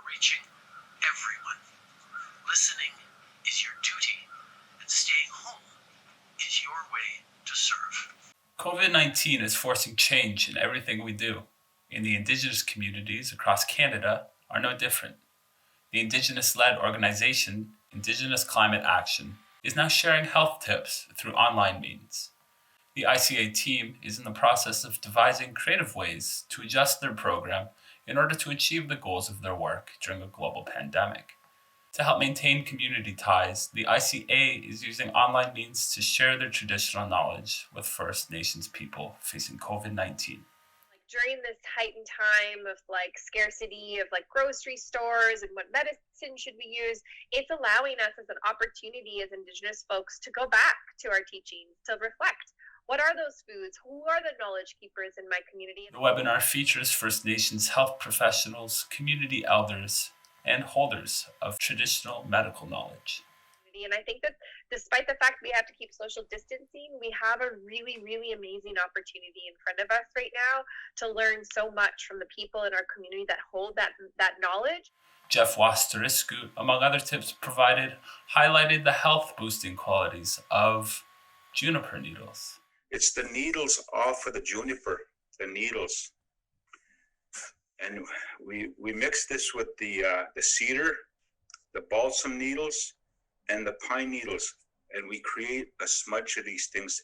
reaching everyone. Listening is your duty, and staying home is your way to serve. COVID-19 is forcing change in everything we do, and the Indigenous communities across Canada are no different. The Indigenous-led organization, Indigenous Climate Action, is now sharing health tips through online means. The ICA team is in the process of devising creative ways to adjust their program in order to achieve the goals of their work during a global pandemic. To help maintain community ties, the ICA is using online means to share their traditional knowledge with First Nations people facing COVID-19. During this heightened time of scarcity of grocery stores and what medicine should we use, it's allowing us as an opportunity as Indigenous folks to go back to our teachings, to reflect. What are those foods? Who are the knowledge keepers in my community? The webinar features First Nations health professionals, community elders, and holders of traditional medical knowledge. And I think that despite the fact we have to keep social distancing, we have a really, really amazing opportunity in front of us right now to learn so much from the people in our community that hold that knowledge. Jeff Wasteriscu, among other tips provided, highlighted the health-boosting qualities of juniper needles. It's the needles off of the juniper, the needles. And we mix this with the cedar, the balsam needles, and the pine needles, and we create a smudge of these things.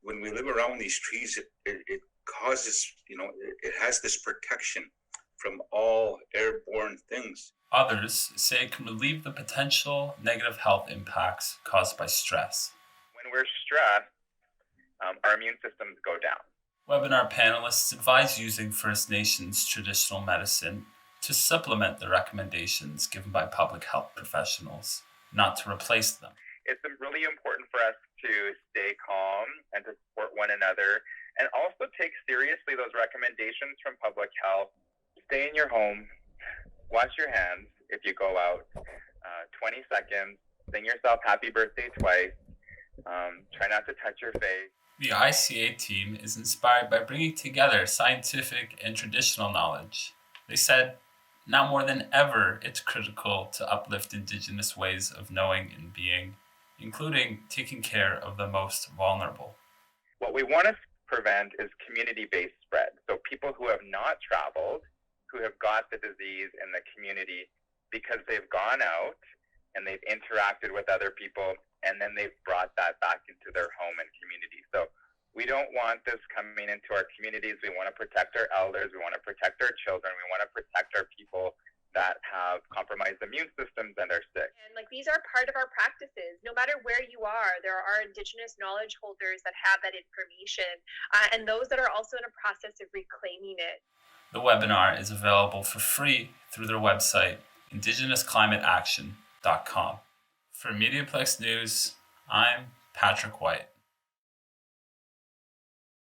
When we live around these trees, it causes, it has this protection from all airborne things. Others say it can relieve the potential negative health impacts caused by stress. When we're stressed, our immune systems go down. Webinar panelists advise using First Nations traditional medicine to supplement the recommendations given by public health professionals, not to replace them. It's really important for us to stay calm and to support one another, and also take seriously those recommendations from public health. Stay in your home, wash your hands if you go out, 20 seconds, sing yourself happy birthday twice, try not to touch your face. The ICA team is inspired by bringing together scientific and traditional knowledge. They said, now more than ever, it's critical to uplift Indigenous ways of knowing and being, including taking care of the most vulnerable. What we want to prevent is community-based spread. So people who have not traveled, who have got the disease in the community because they've gone out and they've interacted with other people, and then they've brought that back into their home and community. So we don't want this coming into our communities. We want to protect our elders. We want to protect our children. We want to protect our people that have compromised immune systems and are sick. And these are part of our practices. No matter where you are, there are Indigenous knowledge holders that have that information, and those that are also in a process of reclaiming it. The webinar is available for free through their website, indigenousclimateaction.com. For MediaPlex News, I'm Patrick White.